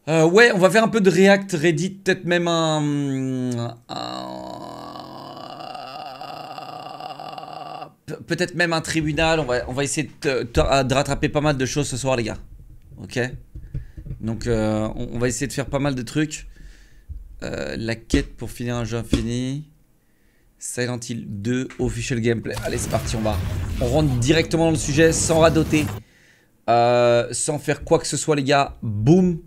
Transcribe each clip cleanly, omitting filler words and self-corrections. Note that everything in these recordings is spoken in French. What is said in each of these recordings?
Ouais, on va faire un peu de React, Reddit, peut-être même peut-être même un tribunal. On va essayer de rattraper pas mal de choses ce soir, les gars. Ok. Donc, on va essayer de faire pas mal de trucs. La quête pour finir un jeu infini. Silent Hill 2 official gameplay. Allez, c'est parti, on rentre directement dans le sujet sans radoter, sans faire quoi que ce soit, les gars. Boum,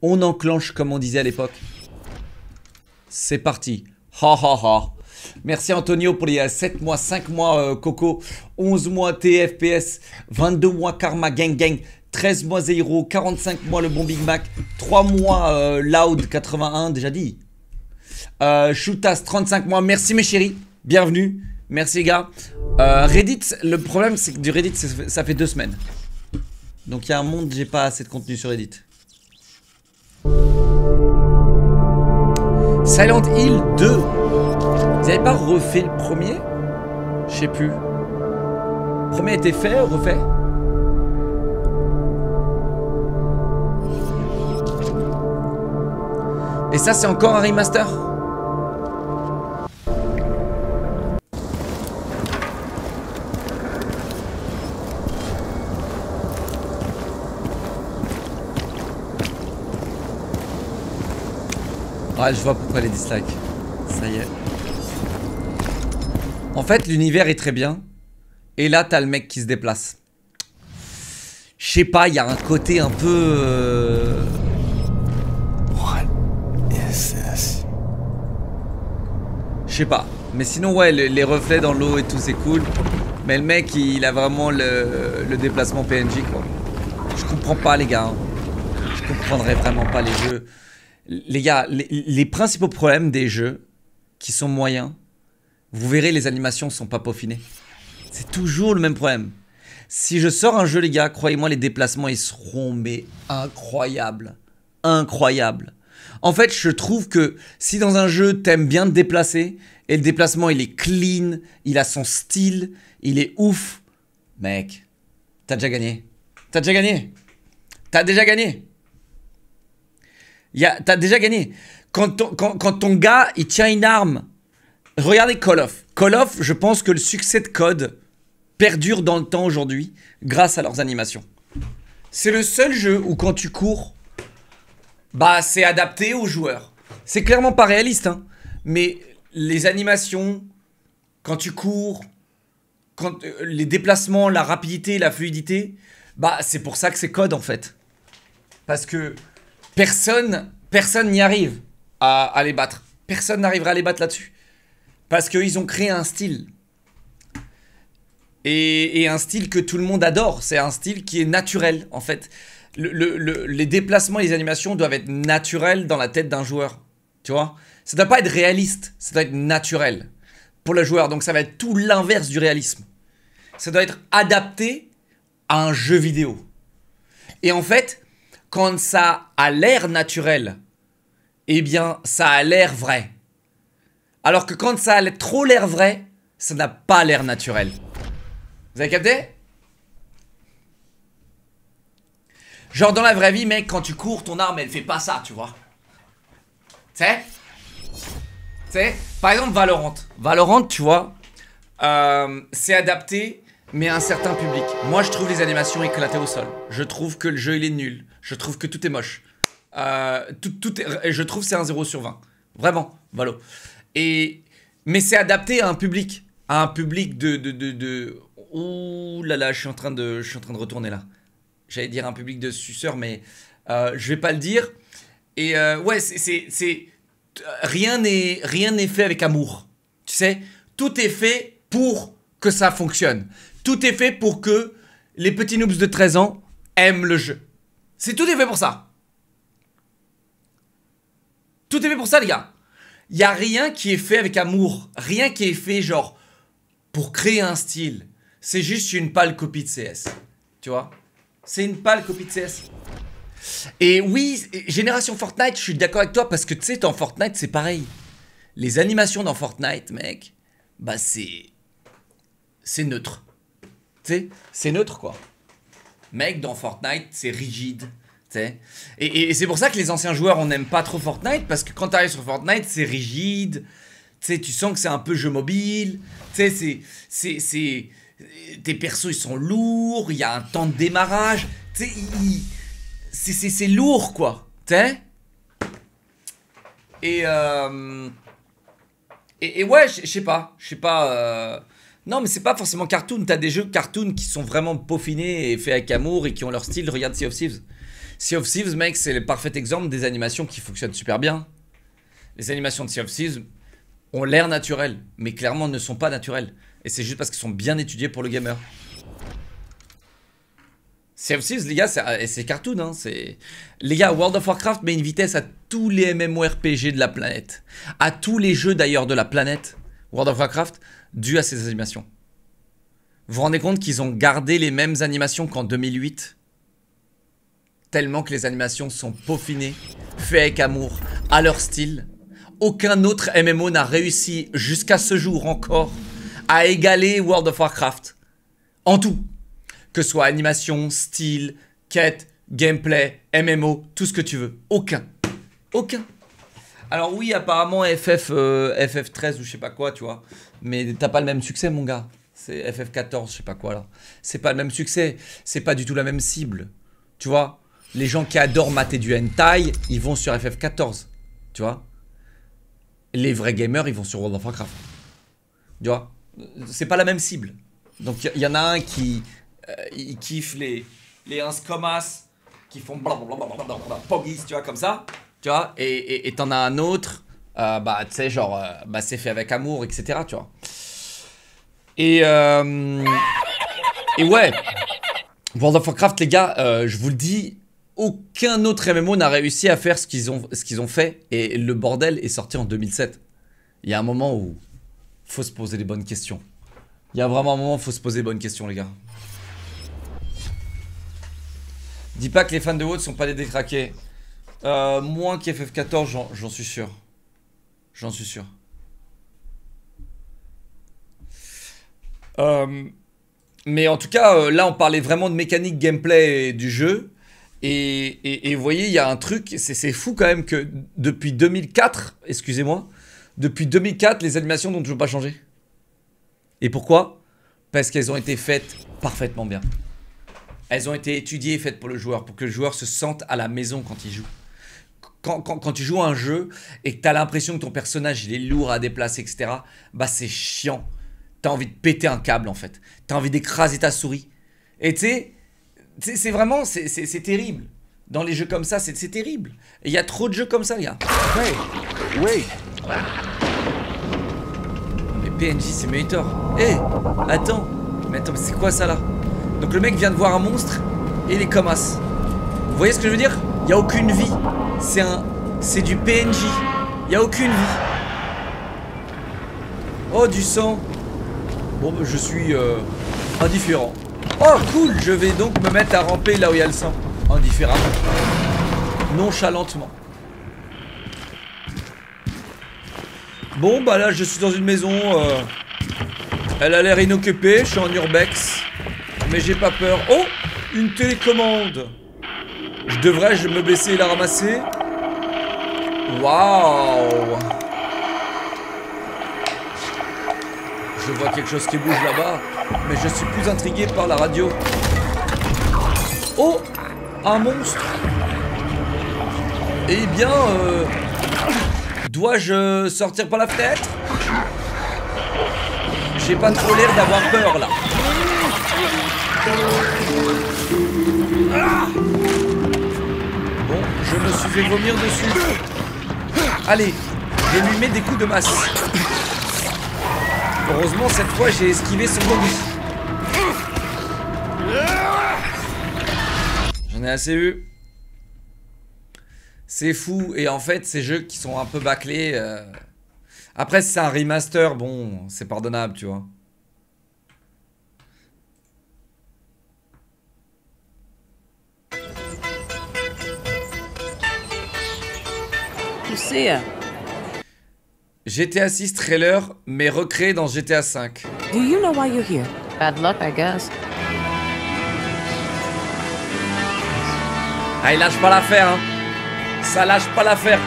on enclenche comme on disait à l'époque. C'est parti. Ha ha ha. Merci Antonio pour les 7 mois, 5 mois Coco, 11 mois TFPS, 22 mois Karma Gang Gang, 13 mois Zeiro, 45 mois le bon Big Mac, 3 mois Loud 81, déjà dit. Shootas 35 mois, merci mes chéris, bienvenue, merci les gars. Reddit, le problème c'est que du Reddit ça fait 2 semaines. Donc il y a un monde, j'ai pas assez de contenu sur Reddit. Silent Hill 2. Vous avez pas refait le premier? Je sais plus. Le premier a été fait, refait? Et ça c'est encore un remaster? Ouais, je vois pourquoi les dislikes. Ça y est. En fait, l'univers est très bien. Et là, t'as le mec qui se déplace. Je sais pas, il y a un côté un peu... What is this? Je sais pas. Mais sinon, ouais, les reflets dans l'eau et tout, c'est cool. Mais le mec, il a vraiment le déplacement PNJ, quoi. Je comprends pas, les gars. Hein. Je comprendrais vraiment pas les jeux. Les gars, les principaux problèmes des jeux qui sont moyens, vous verrez, les animations sont pas peaufinées. C'est toujours le même problème. Si je sors un jeu, les gars, croyez-moi, les déplacements, ils seront mais incroyables. Incroyables. En fait, je trouve que si dans un jeu, t'aimes bien te déplacer, et le déplacement, il est clean, il a son style, il est ouf, mec, t'as déjà gagné. T'as déjà gagné. T'as déjà gagné. T'as déjà gagné. Quand ton gars, il tient une arme. Regardez Call of. Call of, je pense que le succès de Code perdure dans le temps aujourd'hui grâce à leurs animations. C'est le seul jeu où quand tu cours, bah c'est adapté aux joueurs. C'est clairement pas réaliste, hein. Mais les animations, quand tu cours, les déplacements, la rapidité, la fluidité, bah c'est pour ça que c'est Code en fait. Parce que personne n'y arrive à les battre. Personne n'arrivera à les battre là-dessus. Parce qu'ils ont créé un style. Et un style que tout le monde adore. C'est un style qui est naturel, en fait. Les déplacements et les animations doivent être naturels dans la tête d'un joueur. Tu vois? Ça doit pas être réaliste. Ça doit être naturel pour le joueur. Donc ça va être tout l'inverse du réalisme. Ça doit être adapté à un jeu vidéo. Et en fait, quand ça a l'air naturel, eh bien, ça a l'air vrai. Alors que quand ça a trop l'air vrai, ça n'a pas l'air naturel. Vous avez capté? Genre dans la vraie vie, mec, quand tu cours, ton arme, elle fait pas ça, tu vois. Tu sais, par exemple, Valorant. Valorant, tu vois, c'est adapté, mais à un certain public. Moi, je trouve les animations éclatées au sol. Je trouve que le jeu, il est nul. Je trouve que tout est moche. Je trouve que c'est un 0 sur 20. Vraiment, Valo. Mais c'est adapté à un public. À un public de... Ouh là là, je suis en train de retourner là. J'allais dire un public de suceurs, mais je vais pas le dire. Et ouais, rien n'est fait avec amour. Tu sais, tout est fait pour que ça fonctionne. Tout est fait pour que les petits noobs de 13 ans aiment le jeu. Tout est fait pour ça. Tout est fait pour ça, les gars. Il n'y a rien qui est fait avec amour. Rien qui est fait, genre, pour créer un style. C'est juste une pâle copie de CS. Tu vois? C'est une pâle copie de CS. Et oui, génération Fortnite, je suis d'accord avec toi parce que tu sais, dans Fortnite, c'est pareil. Les animations dans Fortnite, mec, bah c'est neutre. Tu sais, c'est neutre quoi. Mec, dans Fortnite, c'est rigide, T'sais. Et c'est pour ça que les anciens joueurs, on n'aime pas trop Fortnite, parce que quand t'arrives sur Fortnite, c'est rigide, t'sais, tu sens que c'est un peu jeu mobile, t'sais, tes persos, ils sont lourds, il y a un temps de démarrage, t'sais, c'est lourd, quoi, t'sais. Et ouais, je sais pas, non, mais c'est pas forcément cartoon, t'as des jeux cartoon qui sont vraiment peaufinés et faits avec amour et qui ont leur style, regarde Sea of Thieves. Sea of Thieves, mec, c'est le parfait exemple des animations qui fonctionnent super bien. Les animations de Sea of Thieves ont l'air naturelles, mais clairement ne sont pas naturelles. Et c'est juste parce qu'elles sont bien étudiées pour le gamer. Sea of Thieves, les gars, c'est cartoon, hein. Les gars, World of Warcraft met une vitesse à tous les MMORPG de la planète. À tous les jeux d'ailleurs de la planète, World of Warcraft, dû à ces animations. Vous vous rendez compte qu'ils ont gardé les mêmes animations qu'en 2008 ? Tellement que les animations sont peaufinées, faites avec amour, à leur style. Aucun autre MMO n'a réussi jusqu'à ce jour encore à égaler World of Warcraft. En tout. Que ce soit animation, style, quête, gameplay, MMO, tout ce que tu veux. Aucun. Aucun. Alors oui, apparemment FF13 ou je sais pas quoi, tu vois. Mais t'as pas le même succès, mon gars. C'est FF14, je sais pas quoi, là. C'est pas le même succès. C'est pas du tout la même cible. Tu vois. Les gens qui adorent mater du hentai, ils vont sur FF14. Tu vois. Les vrais gamers, ils vont sur World of Warcraft. Tu vois. C'est pas la même cible. Donc il y en a un qui... il kiffe les inscomas qui font blablabla, poggies, tu vois, comme ça. Tu vois. Et t'en as un autre, bah, tu sais, genre, bah, c'est fait avec amour, etc. Tu vois. Et ouais. World of Warcraft, les gars, je vous le dis, aucun autre MMO n'a réussi à faire ce qu'ils ont fait. Et le bordel est sorti en 2007. Il y a un moment où faut se poser les bonnes questions. Il y a vraiment un moment où faut se poser les bonnes questions, les gars. Dis pas que les fans de WoD sont pas des décraqués. Moins qu'FF14, j'en suis sûr. J'en suis sûr. Mais en tout cas, là on parlait vraiment de mécanique gameplay du jeu. Et vous voyez, il y a un truc, c'est fou quand même que depuis 2004, excusez-moi, depuis 2004, les animations n'ont toujours pas changé. Et pourquoi? Parce qu'elles ont été faites parfaitement bien. Elles ont été étudiées et faites pour le joueur, pour que le joueur se sente à la maison quand il joue. Quand tu joues à un jeu et que tu as l'impression que ton personnage il est lourd à déplacer, etc., bah c'est chiant. T'as envie de péter un câble en fait. T'as envie d'écraser ta souris. Et tu sais, c'est vraiment, c'est terrible. Dans les jeux comme ça, c'est terrible. Et il y a trop de jeux comme ça, les gars. Wait. Mais PNJ Simulator. Eh, attends. Mais attends, c'est quoi ça là? Donc le mec vient de voir un monstre et il est comme as. Vous voyez ce que je veux dire? Il n'y a aucune vie. C'est du PNJ. Il n'y a aucune vie. Oh, du sang. Bon, je suis indifférent. Oh, cool. Je vais donc me mettre à ramper là où il y a le sang. Indifféremment. Nonchalantement. Bon, bah là, je suis dans une maison. Elle a l'air inoccupée. Je suis en urbex. Mais j'ai pas peur. Oh, une télécommande. Devrais-je me baisser et la ramasser? Waouh. Je vois quelque chose qui bouge là-bas. Mais je suis plus intrigué par la radio. Oh, un monstre. Eh bien, dois-je sortir par la fenêtre? J'ai pas trop l'air d'avoir peur là. Bon, je me suis fait vomir dessus. Allez, je lui mets des coups de masse. Heureusement, cette fois, j'ai esquivé son vomi. J'en ai assez eu. C'est fou. Et en fait, ces jeux qui sont un peu bâclés... Après, si c'est un remaster, bon, c'est pardonnable, tu vois. GTA 6 trailer, mais recréé dans GTA 5. Do you know why you're here? Bad luck, I guess. Ah, il lâche pas l'affaire, hein. Ça lâche pas l'affaire.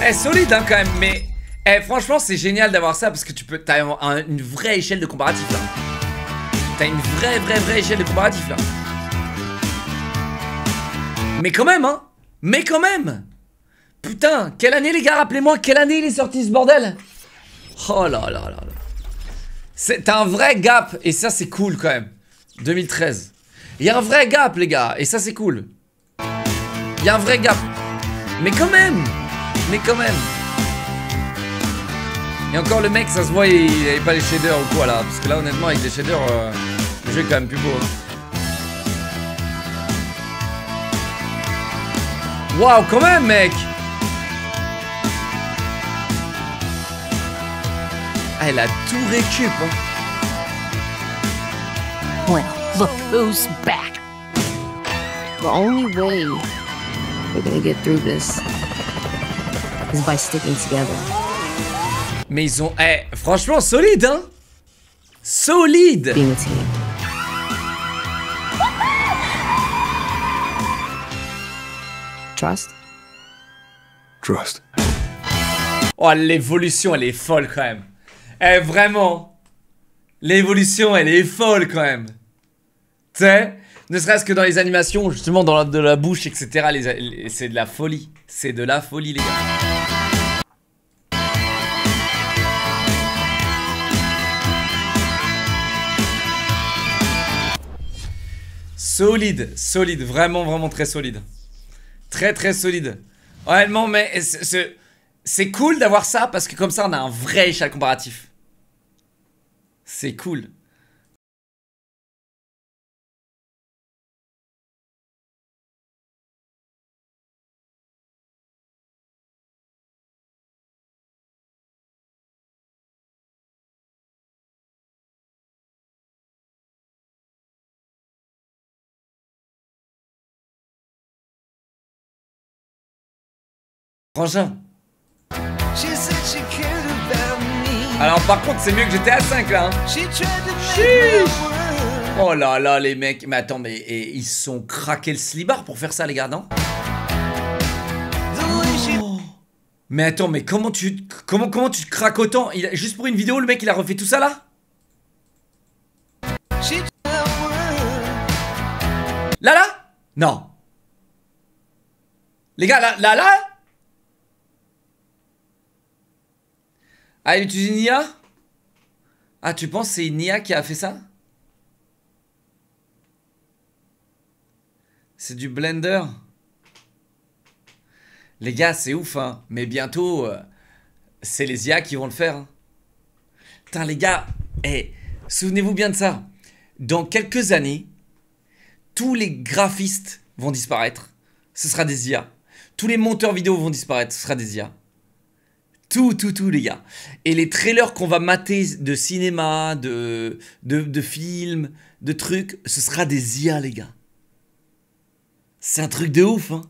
Eh, solide, hein, quand même, mais... Eh, franchement, c'est génial d'avoir ça, parce que tu peux... T'as une vraie échelle de comparatif, là. T'as une vraie échelle de comparatif, là. Mais quand même, hein. Mais quand même. Putain, quelle année, les gars, rappelez-moi, quelle année il est sorti, ce bordel? Oh là là là là. T'as un vrai gap, et ça, c'est cool, quand même. 2013. Il y a un vrai gap, les gars, et ça, c'est cool. Il y a un vrai gap. Mais quand même. Mais quand même. Et encore le mec, ça se voit, il n'avait pas les shaders ou quoi là. Parce que là, honnêtement, avec des shaders, le jeu est quand même plus beau. Hein. Waouh, quand même, mec. Ah, elle a tout récup. Hein. Well, look who's back. The only way we're gonna get through this is by sticking together. Mais ils ont... Eh, franchement, solide, hein. Solide. Being a team. Trust? Trust. Oh, l'évolution, elle est folle, quand même. Eh, vraiment. L'évolution, elle est folle, quand même. Tu sais, ne serait-ce que dans les animations, justement, dans de la bouche, etc. C'est de la folie. C'est de la folie, les gars. Solide, solide, vraiment très solide. Très solide. Honnêtement, mais c'est cool d'avoir ça parce que comme ça on a un vrai échelle comparatif. C'est cool. Frangin. Alors par contre c'est mieux que GTA 5 là hein. Oh là là les mecs. Mais attends mais ils se sont craqués le slibard pour faire ça les gars non oh. Mais attends mais comment tu te craques autant juste pour une vidéo le mec il a refait tout ça là. Là non. Les gars là ah, il utilise une IA? Ah, tu penses que c'est une IA qui a fait ça? C'est du Blender. Les gars, c'est ouf, hein. Mais bientôt, c'est les IA qui vont le faire. Hein. Putain, les gars, souvenez-vous bien de ça. Dans quelques années, tous les graphistes vont disparaître. Ce sera des IA. Tous les monteurs vidéo vont disparaître. Ce sera des IA. Tout, les gars. Et les trailers qu'on va mater de cinéma, de films, de trucs, ce sera des IA, les gars. C'est un truc de ouf, hein.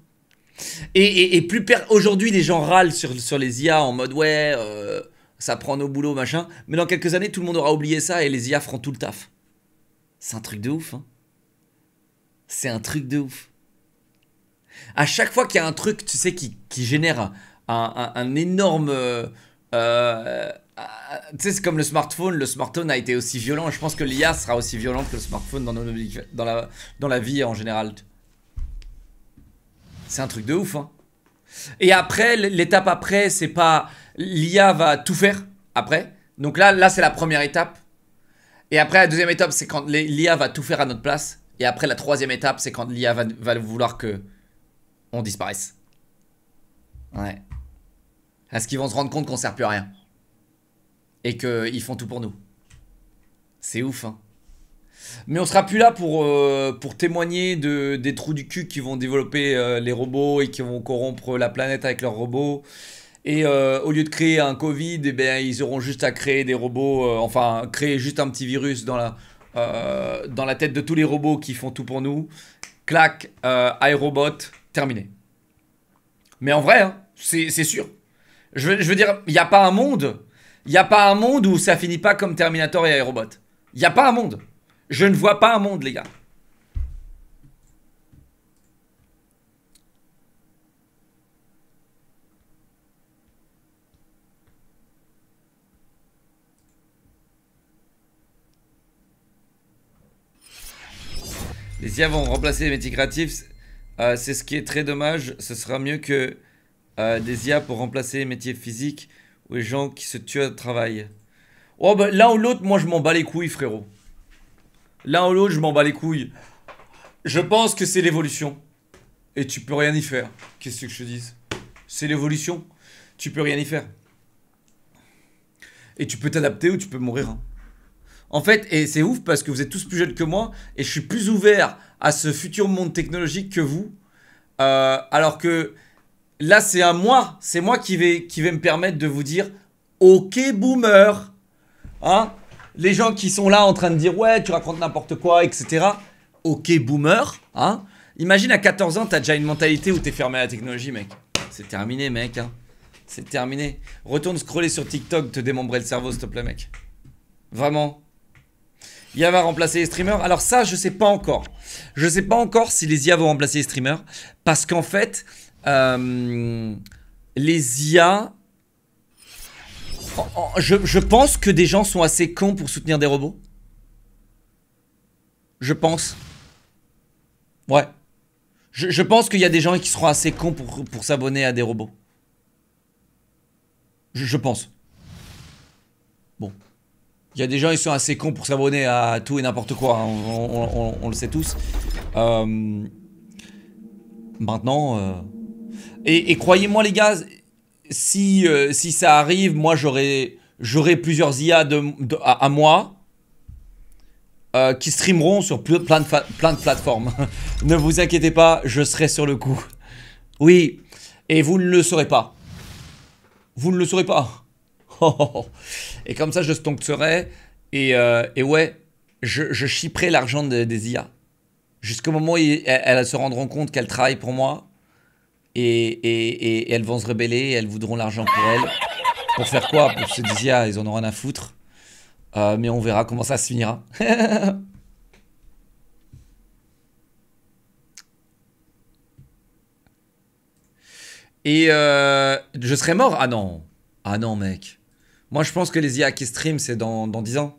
Et aujourd'hui, les gens râlent sur les IA en mode, ouais, ça prend nos boulots, machin. Mais dans quelques années, tout le monde aura oublié ça et les IA feront tout le taf. C'est un truc de ouf, hein. C'est un truc de ouf. À chaque fois qu'il y a un truc, tu sais, qui génère... Un énorme... tu sais, c'est comme le smartphone. Le smartphone a été aussi violent. Et je pense que l'IA sera aussi violente que le smartphone dans la vie en général. C'est un truc de ouf, hein. Et après, l'étape après, c'est pas... L'IA va tout faire, après. Donc là c'est la première étape. Et après, la deuxième étape, c'est quand l'IA va tout faire à notre place. Et après, la troisième étape, c'est quand l'IA va vouloir que on disparaisse. Ouais. Parce qu'ils vont se rendre compte qu'on sert plus à rien. Et qu'ils font tout pour nous. C'est ouf, hein. Mais on sera plus là pour témoigner des trous du cul qui vont développer les robots et qui vont corrompre la planète avec leurs robots. Et au lieu de créer un Covid, eh ben, ils auront juste à créer des robots, enfin créer juste un petit virus dans la tête de tous les robots qui font tout pour nous. Clac, iRobot, terminé. Mais en vrai, hein, c'est sûr. Je veux dire, il n'y a pas un monde où ça finit pas comme Terminator et iRobot. Il n'y a pas un monde. Je ne vois pas un monde, les gars. Les IA vont remplacer les métiers créatifs. C'est ce qui est très dommage. Ce sera mieux que des IA pour remplacer les métiers physiques ou les gens qui se tuent au travail. Oh bah l'un ou l'autre, moi je m'en bats les couilles, frérot. L'un ou l'autre, je m'en bats les couilles. Je pense que c'est l'évolution. Et tu peux rien y faire. Qu'est-ce que je te dise? C'est l'évolution. Tu peux rien y faire. Et tu peux t'adapter ou tu peux mourir. Hein. En fait, et c'est ouf parce que vous êtes tous plus jeunes que moi et je suis plus ouvert à ce futur monde technologique que vous. Alors que là, c'est moi qui vais me permettre de vous dire ok, boomer. Hein? Les gens qui sont là en train de dire ouais, tu racontes n'importe quoi, etc. Ok, boomer. Hein? Imagine à 14 ans, t'as déjà une mentalité où t'es fermé à la technologie, mec. C'est terminé, mec. Hein? C'est terminé. Retourne scroller sur TikTok, te démembrer le cerveau, s'il te plaît, mec. Vraiment. IA va remplacer les streamers. Alors ça, je sais pas encore. Je sais pas encore si les IA vont remplacer les streamers. Parce qu'en fait, les IA... Je pense que des gens sont assez cons pour soutenir des robots. Je pense. Ouais. Je pense qu'il y a des gens qui seront assez cons pour s'abonner à des robots. Je pense. Bon. Il y a des gens qui sont assez cons pour s'abonner à tout et n'importe quoi. Hein. On le sait tous. Maintenant... Et croyez-moi les gars, si ça arrive, moi j'aurai plusieurs IA à moi qui streameront sur plein de plateformes. Ne vous inquiétez pas, je serai sur le coup. Oui, et vous ne le saurez pas. Vous ne le saurez pas. Et comme ça, je stonkerai. Et ouais, je chipperai l'argent des IA. Jusqu'au moment où elles se rendront compte qu'elles travaillent pour moi. Et elles vont se rebeller. Et elles voudront l'argent pour elles. Pour faire quoi? Pour ces IA, ils en auront rien à foutre. Mais on verra comment ça se finira. Et je serai mort? Ah non. Ah non, mec. Moi, je pense que les IA qui stream, c'est dans 10 ans.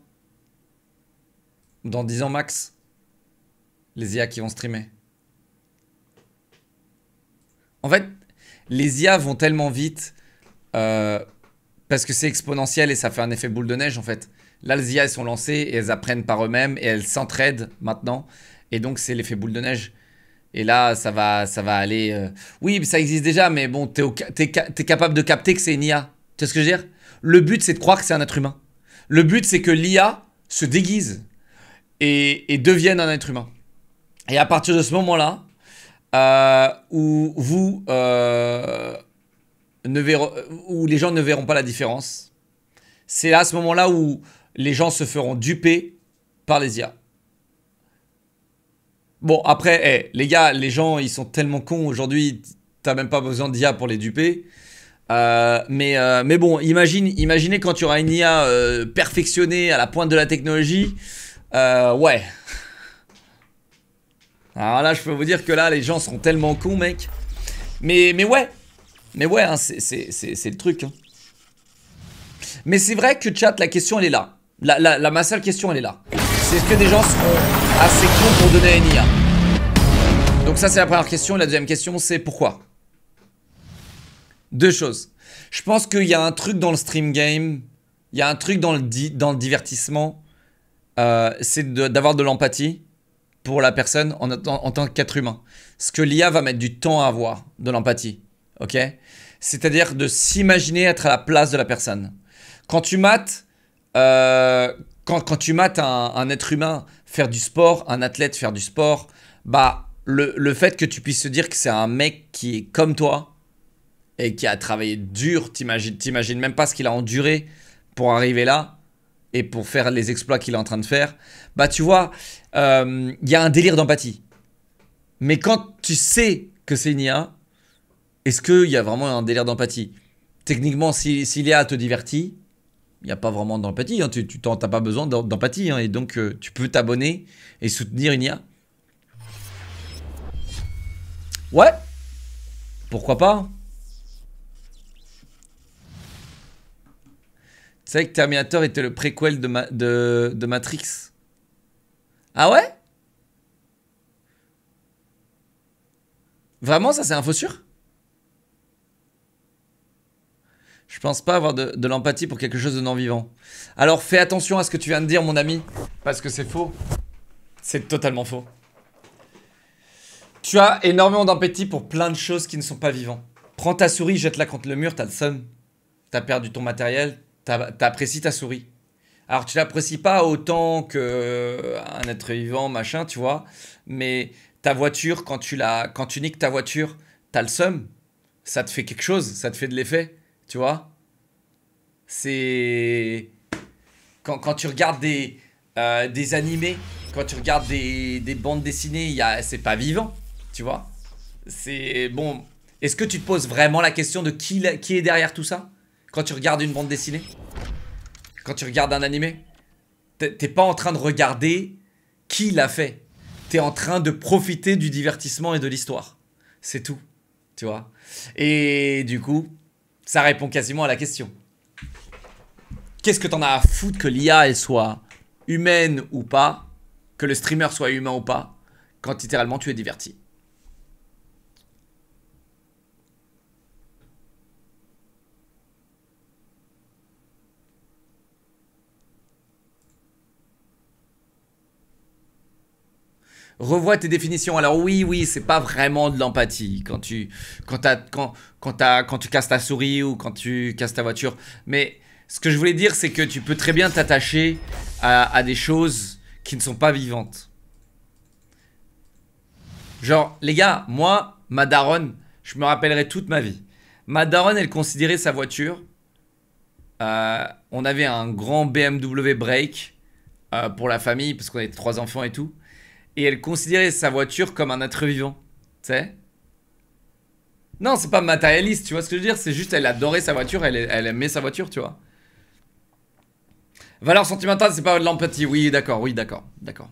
Dans 10 ans max. Les IA qui vont streamer. En fait, les IA vont tellement vite parce que c'est exponentiel et ça fait un effet boule de neige, en fait. Là, les IA, elles sont lancées et elles apprennent par eux-mêmes et elles s'entraident maintenant. Et donc, c'est l'effet boule de neige. Et là, ça va aller... Oui, ça existe déjà, mais bon, t'es capable de capter que c'est une IA. Tu vois ce que je veux dire? Le but, c'est de croire que c'est un être humain. Le but, c'est que l'IA se déguise et devienne un être humain. Et à partir de ce moment-là, où les gens ne verront pas la différence, c'est à ce moment-là où les gens se feront duper par les IA. Bon, après, les gars, les gens, ils sont tellement cons aujourd'hui, t'as même pas besoin d'IA pour les duper. Mais bon, imaginez quand tu auras une IA perfectionnée à la pointe de la technologie. Ouais. Alors là, je peux vous dire que là, les gens seront tellement cons, mec. Mais ouais. Mais ouais, hein, c'est le truc. Hein. Mais c'est vrai que chat, la question, elle est là. Ma seule question, elle est là. C'est est-ce que des gens seront assez cons pour donner une IA? Donc ça, c'est la première question. La deuxième question, c'est pourquoi? Deux choses. Je pense qu'il y a un truc dans le stream game, il y a un truc dans le divertissement, c'est d'avoir de l'empathie pour la personne en tant qu'être humain. Ce que l'IA va mettre du temps à avoir, de l'empathie. Ok? C'est-à-dire de s'imaginer être à la place de la personne. Quand tu mates, quand tu mates un être humain faire du sport, un athlète faire du sport, bah le fait que tu puisses te dire que c'est un mec qui est comme toi et qui a travaillé dur, t'imagines même pas ce qu'il a enduré pour arriver là et pour faire les exploits qu'il est en train de faire, bah tu vois, y a un délire d'empathie. Mais quand tu sais que c'est une IA, est-ce qu'il y a vraiment un délire d'empathie? Techniquement, si l'IA te divertit, Il n'y a pas vraiment d'empathie, hein. Tu n'as pas besoin d'empathie, hein. Et donc tu peux t'abonner et soutenir une IA. Ouais. Pourquoi pas? Tu savais que Terminator était le préquel de Matrix? Ah ouais? Vraiment, ça c'est info sûr? Je pense pas avoir de l'empathie pour quelque chose de non-vivant. Alors fais attention à ce que tu viens de dire, mon ami, parce que c'est faux. C'est totalement faux. Tu as énormément d'empathie pour plein de choses qui ne sont pas vivants. Prends ta souris, jette-la contre le mur, t'as le seum. T'as perdu ton matériel, t'apprécies ta souris. Alors tu l'apprécies pas autant qu'un être vivant, machin, tu vois. Mais ta voiture, quand tu niques ta voiture, t'as le seum. Ça te fait quelque chose, ça te fait de l'effet. Tu vois, c'est quand tu regardes des animés, quand tu regardes des bandes dessinées, c'est pas vivant, tu vois. C'est bon. Est-ce que tu te poses vraiment la question de qui est derrière tout ça quand tu regardes une bande dessinée, quand tu regardes un animé? T'es pas en train de regarder qui l'a fait. T'es en train de profiter du divertissement et de l'histoire. C'est tout, tu vois. Et du coup, ça répond quasiment à la question. Qu'est-ce que t'en as à foutre que l'IA elle soit humaine ou pas, que le streamer soit humain ou pas, quand littéralement tu es diverti? Revois tes définitions. Alors oui, c'est pas vraiment de l'empathie quand tu casses ta souris ou quand tu casses ta voiture. Mais ce que je voulais dire, c'est que tu peux très bien t'attacher à des choses qui ne sont pas vivantes. Genre, les gars, moi, ma daronne, je me rappellerai toute ma vie. Ma daronne, elle considérait sa voiture. On avait un grand BMW Break pour la famille, parce qu'on avait 3 enfants et tout. Et elle considérait sa voiture comme un être vivant. Tu sais? Non, c'est pas matérialiste, tu vois ce que je veux dire? C'est juste, elle adorait sa voiture, elle aimait sa voiture, tu vois. Valeur sentimentale, c'est pas de l'empathie. Oui, d'accord, d'accord.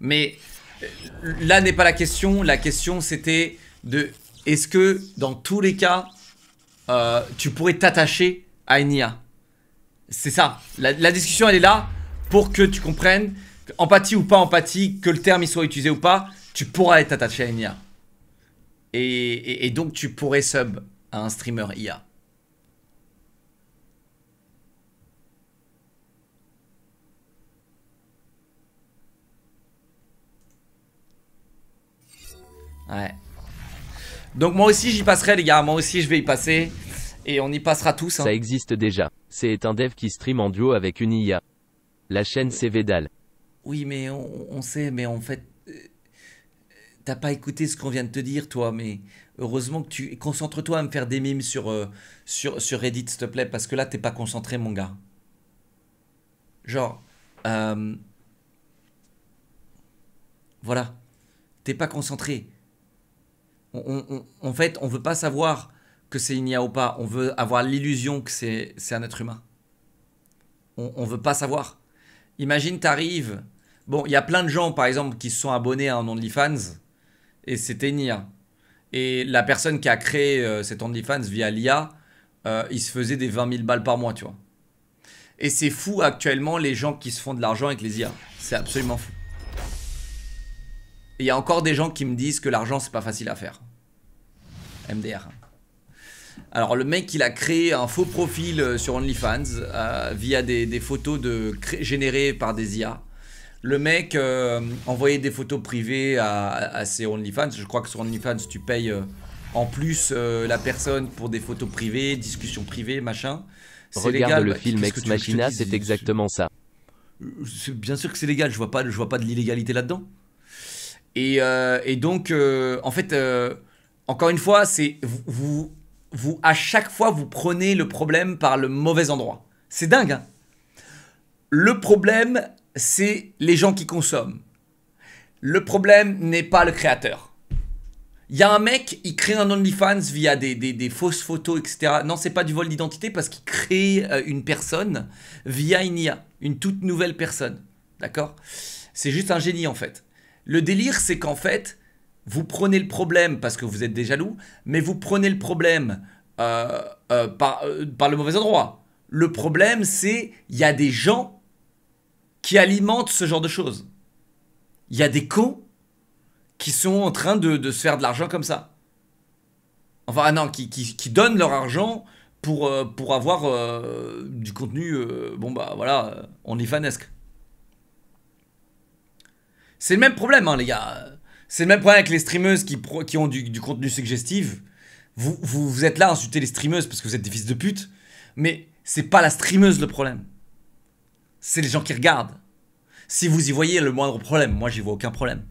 Mais là n'est pas la question. La question, c'était de... Est-ce que, dans tous les cas, tu pourrais t'attacher à une IA? C'est ça. La discussion, elle est là pour que tu comprennes... Empathie ou pas empathie, que le terme il soit utilisé ou pas, tu pourras être attaché à une IA. Et donc tu pourrais sub à un streamer IA. Ouais. Donc moi aussi j'y passerai les gars, moi aussi je vais y passer. Et on y passera tous. Hein. Ça existe déjà. C'est un dev qui stream en duo avec une IA. La chaîne c'est Vedal. Oui, mais on sait, mais en fait, t'as pas écouté ce qu'on vient de te dire, toi, mais heureusement que tu... Concentre-toi à me faire des mimes sur Reddit, s'il te plaît, parce que là, t'es pas concentré, mon gars. Genre, voilà, t'es pas concentré. En fait, on veut pas savoir que c'est une IA ou pas, on veut avoir l'illusion que c'est un être humain. On veut pas savoir. Imagine, t'arrives... Bon, il y a plein de gens, par exemple, qui se sont abonnés à un OnlyFans et c'était une IA. Et la personne qui a créé cet OnlyFans via l'IA, il se faisait des 20 000 balles par mois, tu vois. Et c'est fou actuellement les gens qui se font de l'argent avec les IA. C'est absolument fou. Et il y a encore des gens qui me disent que l'argent, c'est pas facile à faire. MDR. Alors le mec, il a créé un faux profil sur OnlyFans via des photos générées par des IA. Le mec envoyait des photos privées à ses OnlyFans. Je crois que sur OnlyFans, tu payes en plus la personne pour des photos privées, discussions privées, machin. Regarde légal, le film Ex Machina, c'est exactement ça. Bien sûr que c'est légal, je vois pas de l'illégalité là-dedans. Et donc, en fait, encore une fois, c'est vous à chaque fois, vous prenez le problème par le mauvais endroit. C'est dingue, hein. Le problème, c'est les gens qui consomment. Le problème n'est pas le créateur. Il y a un mec, il crée un OnlyFans via des fausses photos, etc. Non, c'est pas du vol d'identité parce qu'il crée une personne via une IA, une toute nouvelle personne. D'accord? C'est juste un génie en fait. Le délire, c'est qu'en fait, vous prenez le problème parce que vous êtes des jaloux, mais vous prenez le problème par le mauvais endroit. Le problème, c'est il y a des gens qui alimentent ce genre de choses. Il y a des cons qui sont en train de se faire de l'argent comme ça. Enfin, ah non, qui donnent leur argent pour avoir du contenu, bon bah voilà, OnlyFanesque. C'est le même problème, hein, les gars. C'est le même problème avec les streameuses qui ont du contenu suggestif. Vous êtes là à insulter les streameuses parce que vous êtes des fils de pute. Mais c'est pas la streameuse le problème. C'est les gens qui regardent. Si vous y voyez le moindre problème, moi j'y vois aucun problème.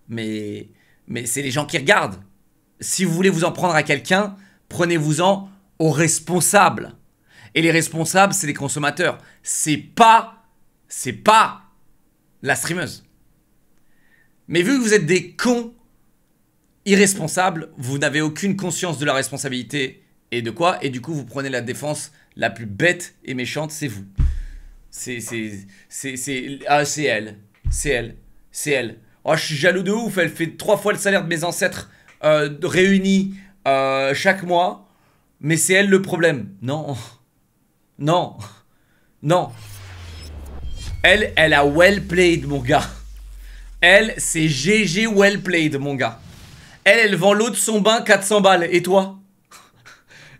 Mais c'est les gens qui regardent. Si vous voulez vous en prendre à quelqu'un, prenez-vous-en aux responsables. Et les responsables, c'est les consommateurs. C'est pas la streameuse. Mais vu que vous êtes des cons irresponsables, vous n'avez aucune conscience de la responsabilité et de quoi, et du coup vous prenez la défense la plus bête et méchante, c'est vous. C'est elle. Oh, je suis jaloux de ouf, elle fait 3 fois le salaire de mes ancêtres réunis chaque mois, mais c'est elle le problème. Non. Non. Non. Elle a well played, mon gars. Elle, c'est GG well played, mon gars. Elle vend l'eau de son bain 400 balles. Et toi?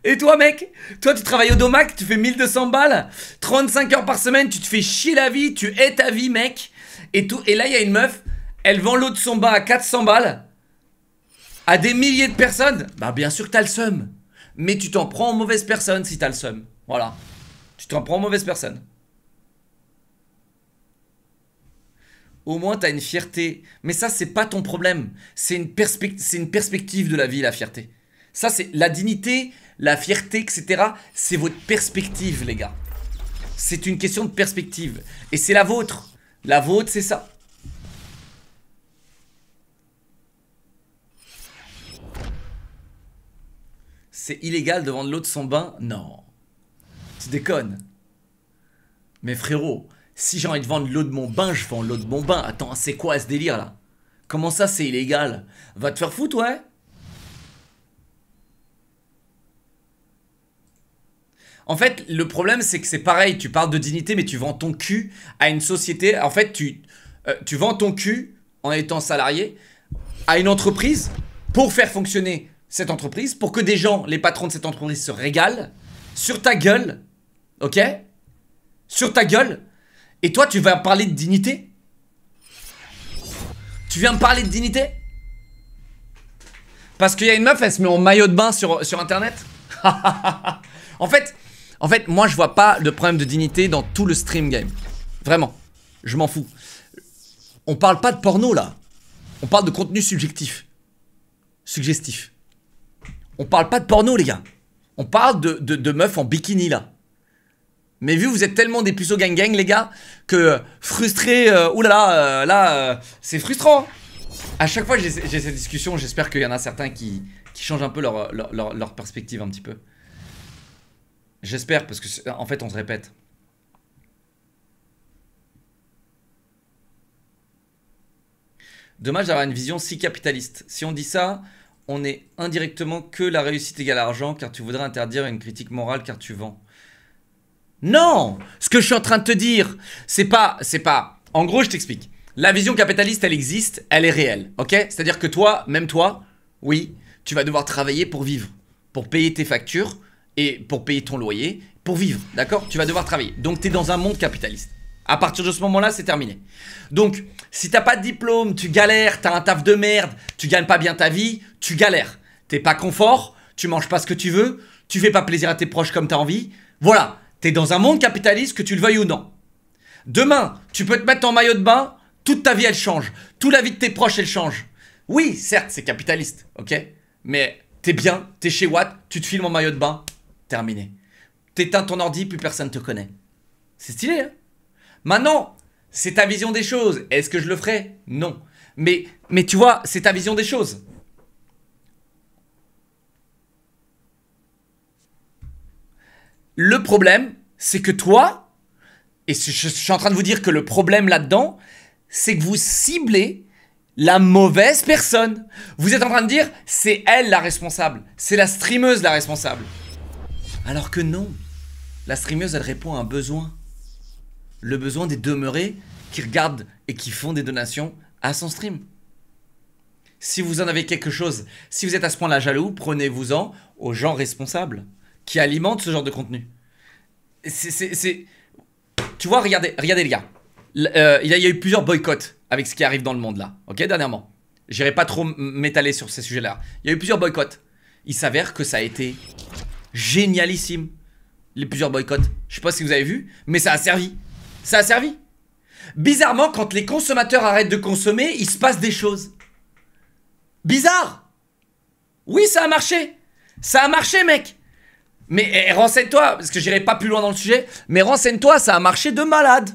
Et toi, mec? Toi, tu travailles au domac, tu fais 1200 balles. 35 heures par semaine, tu te fais chier la vie, tu hais ta vie, mec. Et là, il y a une meuf, elle vend l'eau de son bain à 400 balles. À des milliers de personnes. Bah, bien sûr que t'as le seum. Mais tu t'en prends aux mauvaises personnes si t'as le seum. Voilà. Tu t'en prends aux mauvaises personnes. Au moins, t'as une fierté. Mais ça, c'est pas ton problème. C'est une perspective de la vie, la fierté. Ça, c'est la dignité, la fierté, etc. C'est votre perspective, les gars. C'est une question de perspective. Et c'est la vôtre. La vôtre, c'est ça. C'est illégal de vendre l'eau de son bain? Non. Tu déconnes. Mais frérot, si j'ai envie de vendre l'eau de mon bain, je vends l'eau de mon bain. Attends, c'est quoi ce délire là? Comment ça c'est illégal? Va te faire foutre, ouais. En fait, le problème c'est que c'est pareil. Tu parles de dignité, mais tu vends ton cul à une société. En fait, tu vends ton cul en étant salarié à une entreprise pour faire fonctionner cette entreprise, pour que des gens, les patrons de cette entreprise, se régalent sur ta gueule. Ok? Sur ta gueule. Et toi, tu vas parler de dignité? Tu viens me parler de dignité? Parce qu'il y a une meuf, elle se met en maillot de bain sur internet. En fait, moi, je vois pas de problème de dignité dans tout le stream game. Vraiment. Je m'en fous. On parle pas de porno, là. On parle de contenu subjectif. Suggestif. On parle pas de porno, les gars. On parle de meufs en bikini, là. Mais vu que vous êtes tellement des puceaux gang les gars, que frustrés, oulala, c'est frustrant. À chaque fois j'ai cette discussion, j'espère qu'il y en a certains qui changent un peu leur perspective un petit peu. J'espère, parce que en fait on se répète. Dommage d'avoir une vision si capitaliste. Si on dit ça, on est indirectement que la réussite égale argent, car tu voudrais interdire une critique morale car tu vends. Non! Ce que je suis en train de te dire, c'est pas... En gros, je t'explique. La vision capitaliste, elle existe, elle est réelle, ok? C'est-à-dire que toi, même toi, oui, tu vas devoir travailler pour vivre, pour payer tes factures et pour payer ton loyer, pour vivre, d'accord? Tu vas devoir travailler. Donc, tu es dans un monde capitaliste. À partir de ce moment-là, c'est terminé. Donc, si t'as pas de diplôme, tu galères, t'as un taf de merde, tu gagnes pas bien ta vie, tu galères. T'es pas confort, tu manges pas ce que tu veux, tu fais pas plaisir à tes proches comme t'as envie. Voilà. T'es dans un monde capitaliste, que tu le veuilles ou non. Demain, tu peux te mettre en maillot de bain, toute ta vie elle change. Toute la vie de tes proches elle change. Oui, certes, c'est capitaliste, ok? Mais t'es bien, t'es chez Watt, tu te filmes en maillot de bain, terminé. T'éteins ton ordi, plus personne te connaît. C'est stylé, hein? Maintenant, c'est ta vision des choses. Est-ce que je le ferai? Non. Mais tu vois, c'est ta vision des choses. Le problème, c'est que toi, et je suis en train de vous dire que le problème là-dedans, c'est que vous ciblez la mauvaise personne. Vous êtes en train de dire, c'est elle la responsable. C'est la streameuse la responsable. Alors que non. La streameuse, elle répond à un besoin. Le besoin des demeurés qui regardent et qui font des donations à son stream. Si vous en avez quelque chose, si vous êtes à ce point-là jaloux, prenez-vous-en aux gens responsables qui alimentent ce genre de contenu. Tu vois, regardez les gars. Il y a eu plusieurs boycotts avec ce qui arrive dans le monde là, ok, dernièrement. J'irai pas trop m'étaler sur ces sujets-là. Il y a eu plusieurs boycotts. Il s'avère que ça a été génialissime. Les plusieurs boycotts. Je sais pas si vous avez vu, mais ça a servi. Ça a servi. Bizarrement, quand les consommateurs arrêtent de consommer, il se passe des choses. Bizarre. Oui, ça a marché. Ça a marché, mec. Mais renseigne-toi, parce que j'irai pas plus loin dans le sujet, mais renseigne-toi, ça a marché de malade.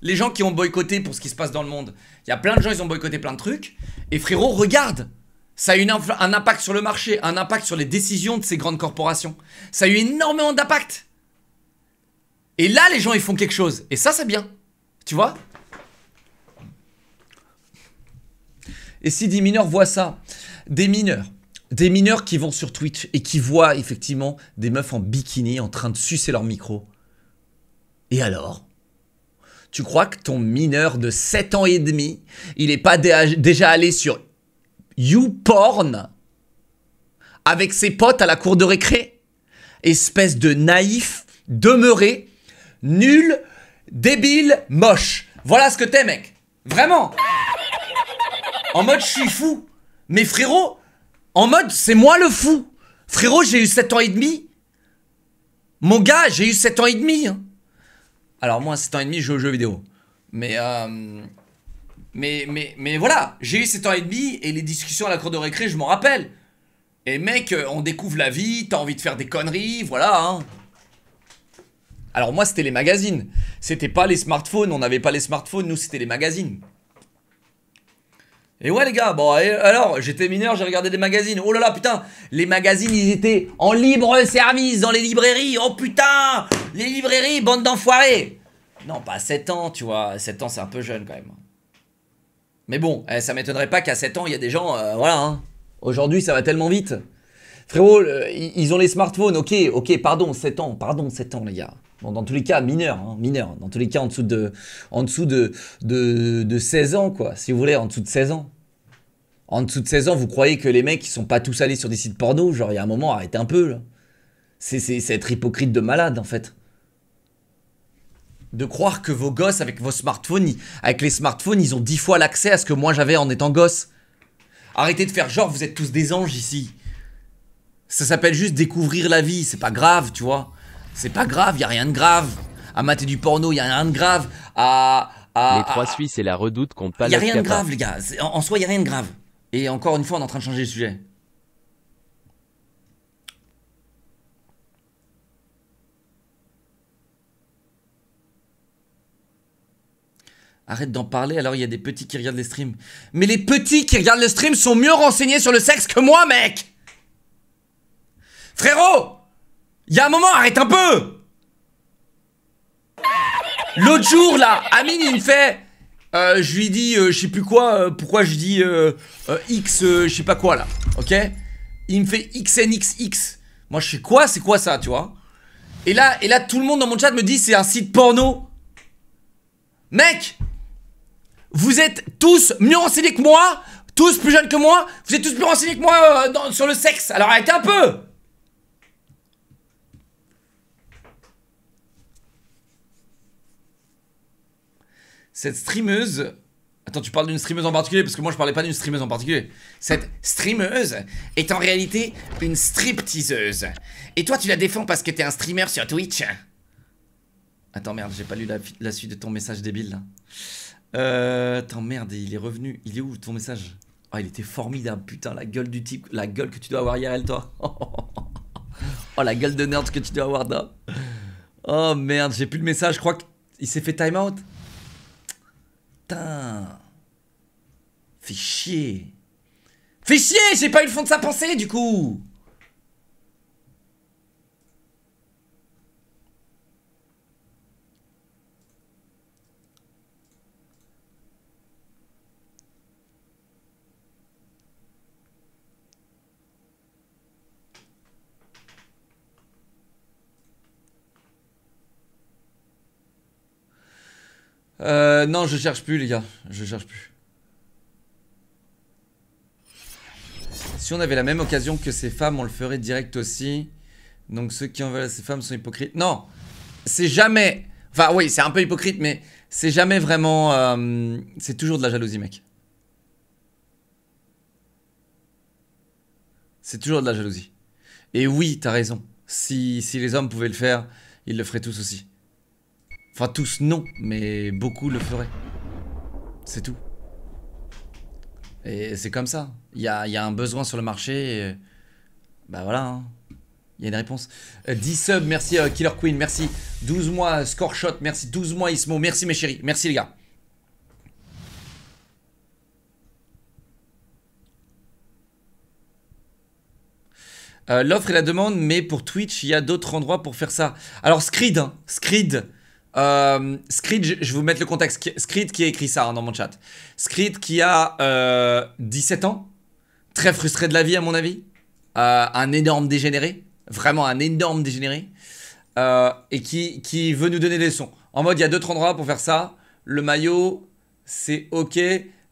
Les gens qui ont boycotté pour ce qui se passe dans le monde, il y a plein de gens, ils ont boycotté plein de trucs. Et frérot, regarde. Ça a eu un impact sur le marché, un impact sur les décisions de ces grandes corporations. Ça a eu énormément d'impact. Et là, les gens, ils font quelque chose. Et ça, c'est bien. Tu vois? Et si des mineurs voient ça, des mineurs qui vont sur Twitch et qui voient effectivement des meufs en bikini en train de sucer leur micro. Et alors? Tu crois que ton mineur de 7 ans et demi, il est pas déjà allé sur YouPorn avec ses potes à la cour de récré? Espèce de naïf, demeuré, nul, débile, moche. Voilà ce que t'es, mec. Vraiment. En mode, je suis fou. Mais frérot, en mode, c'est moi le fou. Frérot, j'ai eu 7 ans et demi. Mon gars, j'ai eu 7 ans et demi. Hein. Alors moi, 7 ans et demi, je joue aux jeux vidéo. Mais voilà, j'ai eu 7 ans et demi et les discussions à la cour de récré, je m'en rappelle. Et mec, on découvre la vie, t'as envie de faire des conneries, voilà. Hein. Alors moi, c'était les magazines. C'était pas les smartphones, on n'avait pas les smartphones, nous, c'était les magazines. Et ouais les gars, bon alors j'étais mineur, j'ai regardé des magazines. Oh là là putain, les magazines ils étaient en libre service dans les librairies. Oh putain, les librairies, bande d'enfoirés. Non pas à 7 ans tu vois, 7 ans c'est un peu jeune quand même. Mais bon, ça m'étonnerait pas qu'à 7 ans il y a des gens, voilà hein. Aujourd'hui ça va tellement vite. Frérot, ils ont les smartphones, ok, pardon 7 ans les gars. Bon, dans tous les cas, mineur. Dans tous les cas, en dessous de 16 ans, quoi. Si vous voulez, en dessous de 16 ans. En dessous de 16 ans, vous croyez que les mecs, ils sont pas tous allés sur des sites porno? Genre, il y a un moment, arrêtez un peu, là. C'est être hypocrite de malade, en fait. De croire que vos gosses, avec vos smartphones, avec les smartphones, ils ont 10 fois l'accès à ce que moi j'avais en étant gosse. Arrêtez de faire genre, vous êtes tous des anges, ici. Ça s'appelle juste découvrir la vie, c'est pas grave, tu vois. C'est pas grave, y a rien de grave. À mater du porno, y a rien de grave. Les trois Suisses et la Redoute comptent pas. Y a rien de grave, les gars. En soi, y a rien de grave. Et encore une fois, on est en train de changer le sujet. Arrête d'en parler, alors il y a des petits qui regardent les streams. Mais les petits qui regardent le stream sont mieux renseignés sur le sexe que moi, mec. Frérot, il y a un moment, arrête un peu. L'autre jour, là, Amine, il me fait... je lui dis, je sais plus quoi, pourquoi je dis X, je sais pas quoi, là, ok. Il me fait XNXX. Moi, je sais quoi, c'est quoi ça, tu vois. Et là, tout le monde dans mon chat me dit, c'est un site porno. Mec, vous êtes tous mieux renseignés que moi, tous plus jeunes que moi, vous êtes tous plus renseignés que moi sur le sexe. Alors arrêtez un peu. Cette streameuse... Attends, tu parles d'une streameuse en particulier? Parce que moi, je parlais pas d'une streameuse en particulier. Cette streameuse est en réalité une stripteaseuse. Et toi, tu la défends parce que t'es un streamer sur Twitch. Attends, merde, j'ai pas lu la suite de ton message débile, là. Attends, merde, il est revenu. Il est où, ton message? Oh, il était formidable, putain, la gueule du type. La gueule que tu dois avoir IRL, toi. Oh, la gueule de nerd que tu dois avoir, là. Oh, merde, j'ai plus le message. Je crois qu'il s'est fait time out. Putain. Fais chier. Fais chier, j'ai pas eu le fond de sa pensée, du coup. Non, je cherche plus, les gars. Je cherche plus. Si on avait la même occasion que ces femmes, on le ferait direct aussi. Donc ceux qui en veulent à ces femmes sont hypocrites. Non, c'est jamais... Enfin oui, c'est un peu hypocrite, mais c'est jamais vraiment... c'est toujours de la jalousie, mec. C'est toujours de la jalousie. Et oui, t'as raison. Si les hommes pouvaient le faire, ils le feraient tous aussi. Enfin tous non, mais beaucoup le feraient. C'est tout. Et c'est comme ça. Il y a un besoin sur le marché. Et... Bah voilà, hein. Il y a une réponse. 10 subs, merci Killer Queen, merci. 12 mois Scoreshot, merci. 12 mois Ismo, merci mes chéris. Merci les gars. L'offre et la demande, mais pour Twitch, il y a d'autres endroits pour faire ça. Alors Screed, hein, Screed, je vais vous mettre le contexte. Screed qui a écrit ça hein, dans mon chat. Screed qui a 17 ans, très frustré de la vie à mon avis, un énorme dégénéré. Vraiment un énorme dégénéré. Et qui veut nous donner des leçons. En mode, il y a d'autres endroits pour faire ça. Le maillot, c'est ok.